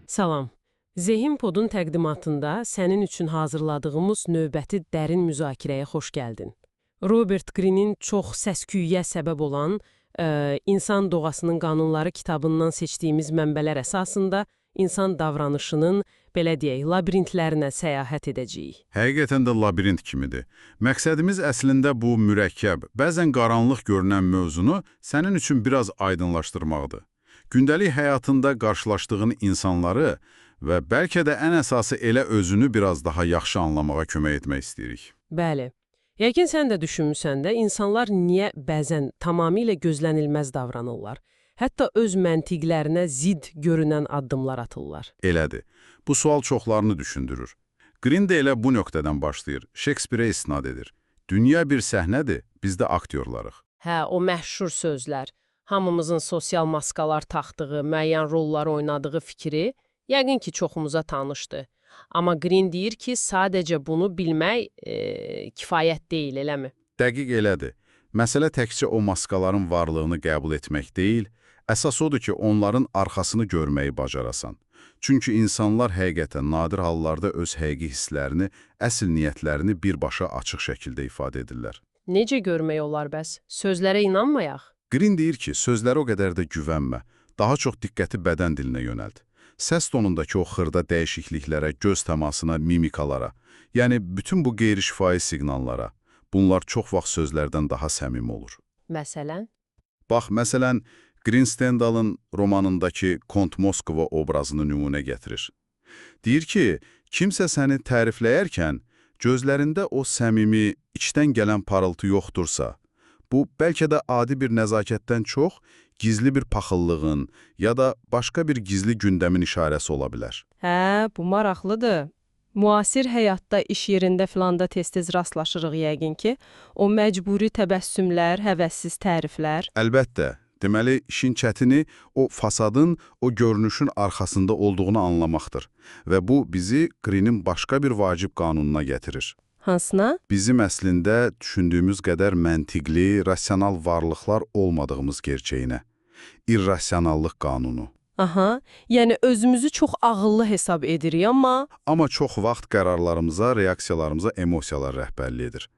Salam. Zehin Pod'un təqdimatında sənin üçün hazırladığımız növbəti dərin müzakirəyə xoş gəldin. Robert Greene'in çox səs-küyüyə səbəb olan İnsan Doğasının Qanunları kitabından seçdiyimiz mənbələr əsasında insan davranışının, belə deyək, labirintlərinə səyahət edəcəyik. Həqiqətən də labirint kimidir. Məqsədimiz əslində bu mürəkkəb, bəzən qaranlıq görünən mövzunu sənin üçün biraz aydınlaşdırmaqdır. Gündəlik həyatında qarşılaşdığın insanları və bəlkə də ən əsası elə özünü biraz daha yaxşı anlamağa kömək etmək istəyirik. Bəli. Yəqin sən də düşünmüsən də, insanlar niyə bəzən tamamilə gözlənilməz davranırlar? Hətta öz məntiqlərinə zidd görünən addımlar atırlar. Elədir. Bu sual çoxlarını düşündürür. Green də elə bu nöqtədən başlayır. Shakespeare-ə istinad edir. Dünya bir səhnədir, biz də aktyorlarıq. Hə, o məşhur sözlər, hamımızın sosial maskalar taxdığı, müəyyən rollar oynadığı fikri yəqin ki, çoxumuza tanışdır. Amma Green deyir ki, sadəcə bunu bilmək kifayət deyil, eləmi? Dəqiq elədir. Məsələ təkcə o maskaların varlığını qəbul etmək deyil, əsas odur ki, onların arxasını görməyi bacarasan. Çünki insanlar həqiqətən nadir hallarda öz həqiqi hisslərini, əsl niyyətlərini birbaşa açıq şəkildə ifadə edirlər. Necə görmək olar bəs? Sözlərə inanmayaq? Green deyir ki, sözlərə o qədər də güvənmə, daha çox diqqəti bədən dilinə yönəlt. Səs tonundakı o xırda dəyişikliklərə, göz təmasına, mimikalara, yəni bütün bu qeyri-şifahi siqnallara, bunlar çox vaxt sözlərdən daha səmimi olur. Məsələn? Bax, məsələn, Green Stendhal'ın romanındakı Kont Moskva obrazını nümunə gətirir. Deyir ki, kimsə səni tərifləyərkən gözlərində o səmimi, içdən gələn parıltı yoxdursa, bu bəlkə də adi bir nəzakətdən çox, gizli bir paxıllığın ya da başqa bir gizli gündəmin işarəsi ola bilər. Hə, bu maraqlıdır. Müasir həyatda, iş yerində filanda tez-tez rastlaşırıq yəqin ki, o məcburi təbəssümlər, həvəssiz təriflər. Əlbəttə, deməli, işin çətini o fasadın, o görünüşün arxasında olduğunu anlamaqdır. Və bu bizi Green'in başqa bir vacib qanununa gətirir. Hansına? Bizim əslində düşündüyümüz qədər məntiqli, rasional varlıqlar olmadığımız gerçəyinə. İrrasionallıq qanunu. Aha, yəni özümüzü çox ağıllı hesab edirik, amma çox vaxt qərarlarımıza, reaksiyalarımıza emosiyalar rəhbərlik edir.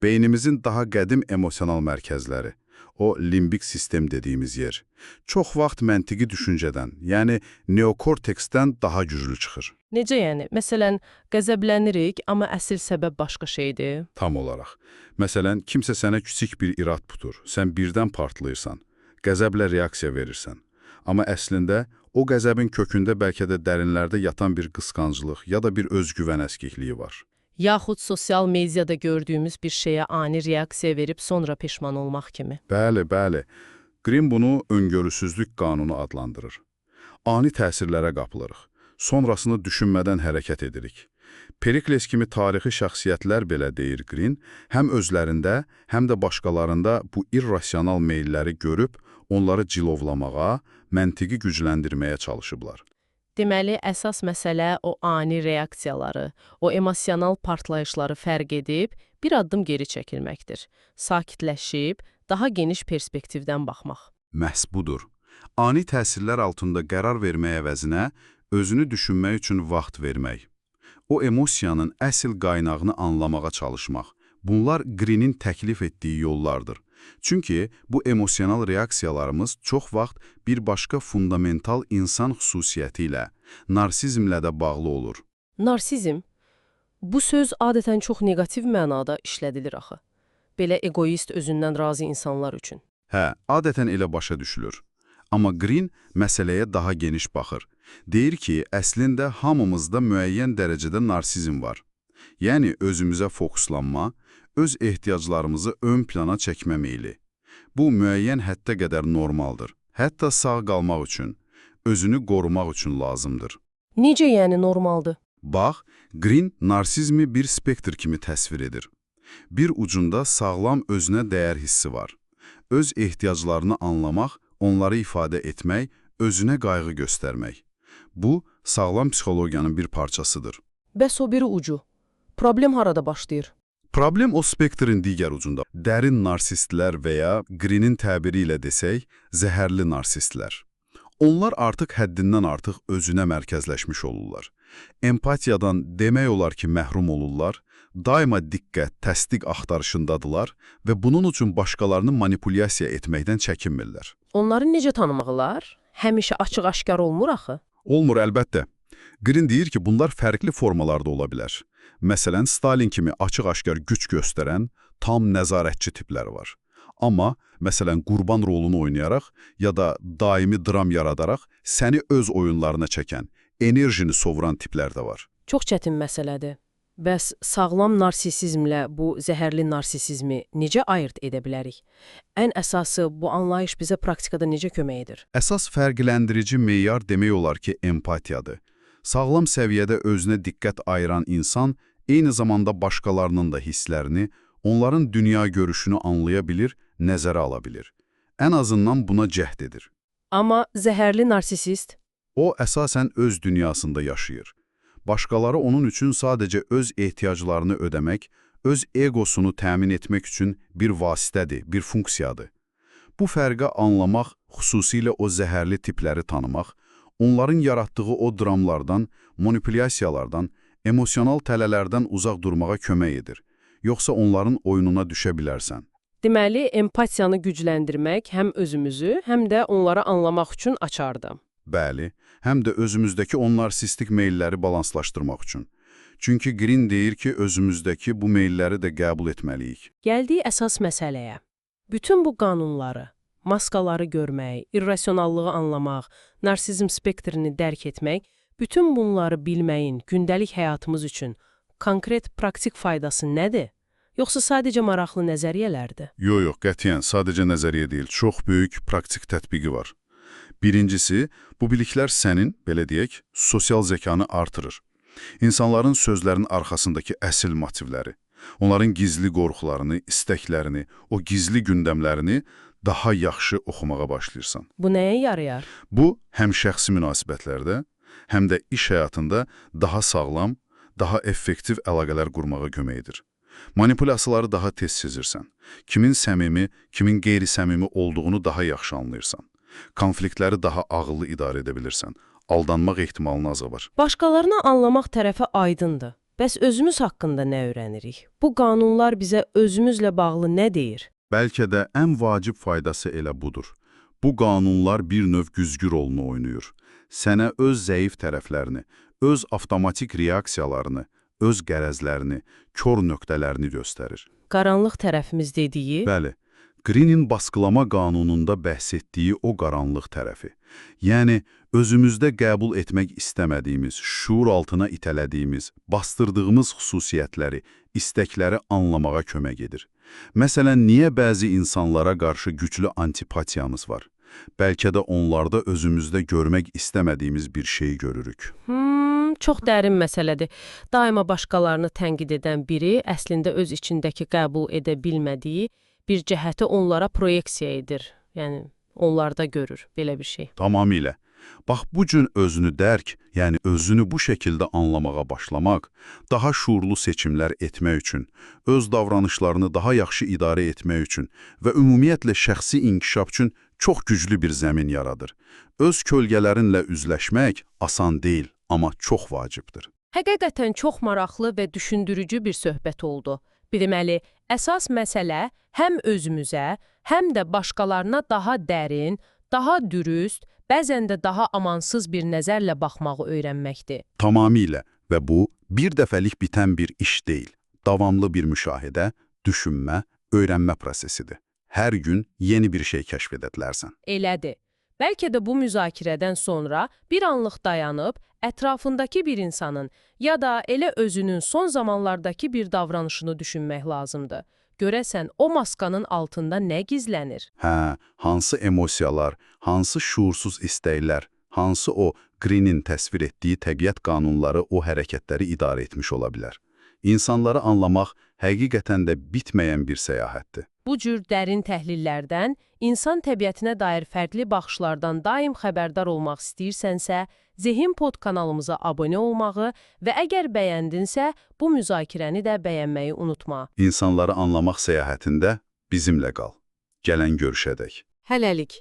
Beynimizin daha qədim emosional mərkəzləri, o limbik sistem dediyimiz yer, çox vaxt məntiqi düşüncədən, yəni neokorteksdən daha güclü çıxır. Necə yəni? Məsələn, qəzəblənirik, amma əsl səbəb başqa şeydir. Tam olaraq. Məsələn, kimsə sənə kiçik bir irad tutur, sən birdən partlayırsan, qəzəblə reaksiya verirsən. Amma əslində, o qəzəbin kökündə bəlkə də dərinlərdə yatan bir qısqanclıq ya da bir özgüvən əskikliyi var. Yaxud sosial mediada gördüyümüz bir şeyə ani reaksiya verib sonra peşman olmaq kimi. Bəli, bəli. Green bunu öngörüsüzlük qanunu adlandırır. Ani təsirlərə qapılırıq. Sonrasını düşünmədən hərəkət edirik. Perikles kimi tarixi şəxsiyyətlər belə deyir Green, həm özlərində, həm də başqalarında bu irrasional meylləri görüb, onları cilovlamağa, məntiqi gücləndirməyə çalışıblar. Deməli, əsas məsələ o ani reaksiyaları, o emosional partlayışları fərq edib, bir addım geri çəkilməkdir. Sakitləşib, daha geniş perspektivdən baxmaq. Məhz budur. Ani təsirlər altında qərar vermək əvəzinə, özünü düşünmək üçün vaxt vermək. O emosiyanın əsl qaynağını anlamağa çalışmaq. Bunlar Green'in təklif etdiyi yollardır. Çünki bu emosional reaksiyalarımız çox vaxt bir başqa fundamental insan xüsusiyyəti ilə, narsizmlə də bağlı olur. Narsizm? Bu söz adətən çox negativ mənada işlədilir axı. Belə egoist, özündən razı insanlar üçün. Hə, adətən elə başa düşülür. Amma Green məsələyə daha geniş baxır. Deyir ki, əslində hamımızda müəyyən dərəcədə narsizm var. Yəni, özümüzə fokuslanma, öz ehtiyaclarımızı ön plana çəkmə meyli. Bu, müəyyən həddə qədər normaldır. Hətta sağ qalmaq üçün, özünü qorumaq üçün lazımdır. Necə yəni normaldır? Bax, Green narsizmi bir spektr kimi təsvir edir. Bir ucunda sağlam özünə dəyər hissi var. Öz ehtiyaclarını anlamaq, onları ifadə etmək, özünə qayğı göstərmək. Bu, sağlam psixologiyanın bir parçasıdır. Bəs o biri ucu? Problem harada başlayır? Problem o spektrin digər ucunda. Dərin narsistlər və ya Green'in təbiri ilə desək, zəhərli narsistlər. Onlar artıq həddindən artıq özünə mərkəzləşmiş olurlar. Empatiyadan demək olar ki, məhrum olurlar, daima diqqət, təsdiq axtarışındadılar və bunun üçün başqalarını manipulyasiya etməkdən çəkinmirlər. Onları necə tanımaq olar? Həmişə açıq-aşkar olmur axı. Olmur, əlbəttə. Green deyir ki, bunlar fərqli formalarda ola bilər. Məsələn, Stalin kimi açıq-aşkar güc göstərən, tam nəzarətçi tiplər var. Amma, məsələn, qurban rolunu oynayaraq ya da daimi dram yaradaraq səni öz oyunlarına çəkən, enerjini sovuran tiplər də var. Çox çətin məsələdir. Bəs sağlam narsisizmlə bu zəhərli narsisizmi necə ayırt edə bilərik? Ən əsası bu anlayış bizə praktikada necə kömək edir? Əsas fərqləndirici meyar demək olar ki, empatiyadır. Sağlam səviyyədə özünə diqqət ayıran insan eyni zamanda başqalarının da hisslərini, onların dünya görüşünü anlaya bilir, nəzərə ala bilir. Ən azından buna cəhd edir. Amma zəhərli narsisist? O, əsasən öz dünyasında yaşayır. Başqaları onun üçün sadəcə öz ehtiyaclarını ödəmək, öz egosunu təmin etmək üçün bir vasitədir, bir funksiyadır. Bu fərqi anlamaq, xüsusilə o zəhərli tipləri tanımaq, onların yaratdığı o dramlardan, manipulyasiyalardan, emosional tələlərdən uzaq durmağa kömək edir. Yoxsa onların oyununa düşə bilərsən. Deməli, empatiyanı gücləndirmək həm özümüzü, həm də onları anlamaq üçün açardı. Bəli, həm də özümüzdəki o narsistik meylləri balanslaşdırmaq üçün. Çünki Green deyir ki, özümüzdəki bu meylləri də qəbul etməliyik. Gəldiyi əsas məsələyə. Bütün bu qanunları, maskaları görmək, irrasionallığı anlamaq, narsizm spektrini dərk etmək, bütün bunları bilməyin gündəlik həyatımız üçün konkret praktik faydası nədir? Yoxsa sadəcə maraqlı nəzəriyyələrdir? Yox, qətiyyən, sadəcə nəzəriyyə deyil, çox böyük praktik tətbiqi var. Birincisi, bu biliklər sənin, belə deyək, sosial zəkanı artırır. İnsanların sözlərinin arxasındakı əsl motivləri, onların gizli qorxularını, istəklərini, o gizli gündəmlərini daha yaxşı oxumağa başlayırsan. Bu nəyə yarayar? Bu, həm şəxsi münasibətlərdə, həm də iş həyatında daha sağlam, daha effektiv əlaqələr qurmağa kömək edir. Manipulyasiyaları daha tez sezirsən. Kimin səmimi, kimin qeyri-səmimi olduğunu daha yaxşı anlayırsan. Konfliktləri daha ağıllı idarə edə bilirsən. Aldanmaq ehtimalını azalır. Başqalarını anlamaq tərəfi aydındır. Bəs özümüz haqqında nə öyrənirik? Bu qanunlar bizə özümüzlə bağlı nə deyir? Bəlkə də ən vacib faydası elə budur. Bu qanunlar bir növ güzgü rolunu oynayır. Sənə öz zəif tərəflərini, öz avtomatik reaksiyalarını, öz qərəzlərini, kör nöqtələrini göstərir. Qaranlıq tərəfimiz dediyi? Bəli. Green'in baskılama qanununda bəhs etdiyi o qaranlıq tərəfi. Yəni, özümüzdə qəbul etmək istəmədiyimiz, şuur altına itələdiyimiz, bastırdığımız xüsusiyyətləri, istəkləri anlamağa kömək edir. Məsələn, niyə bəzi insanlara qarşı güclü antipatiyamız var? Bəlkə də onlarda özümüzdə görmək istəmədiyimiz bir şeyi görürük. Çox dərin məsələdir. Daima başqalarını tənqid edən biri əslində öz içindəki qəbul edə bilmədiyi bir cəhəti onlara proyeksiya edir. Yəni, onlarda görür belə bir şey. Tamamilə. Bax, bu cür özünü dərk, yəni özünü bu şəkildə anlamağa başlamaq, daha şuurlu seçimlər etmək üçün, öz davranışlarını daha yaxşı idarə etmək üçün və ümumiyyətlə şəxsi inkişaf üçün çox güclü bir zəmin yaradır. Öz kölgələrinlə üzləşmək asan deyil, amma çox vacibdir. Həqiqətən çox maraqlı və düşündürücü bir söhbət oldu. Deməli, əsas məsələ həm özümüzə, həm də başqalarına daha dərin, daha dürüst, bəzən də daha amansız bir nəzərlə baxmağı öyrənməkdir. Tamamilə və bu, bir dəfəlik bitən bir iş deyil. Davamlı bir müşahidə, düşünmə, öyrənmə prosesidir. Hər gün yeni bir şey kəşf edə bilərsən. Elədir. Bəlkə də bu müzakirədən sonra bir anlıq dayanıb, ətrafındakı bir insanın ya da elə özünün son zamanlardakı bir davranışını düşünmək lazımdır. Görəsən, o maskanın altında nə gizlənir? Hansı emosiyalar, hansı şuursuz istəklər, hansı o Green'in təsvir etdiyi təbiət qanunları o hərəkətləri idarə etmiş ola bilər. İnsanları anlamaq həqiqətən də bitməyən bir səyahətdir. Bu cür dərin təhlillərdən, insan təbiətinə dair fərqli baxışlardan daim xəbərdar olmaq istəyirsənsə, Zehin Pod kanalımıza abunə olmağı və əgər bəyəndinsə, bu müzakirəni də bəyənməyi unutma. İnsanları anlamaq səyahətində bizimlə qal. Gələn görüşədək. Hələlik.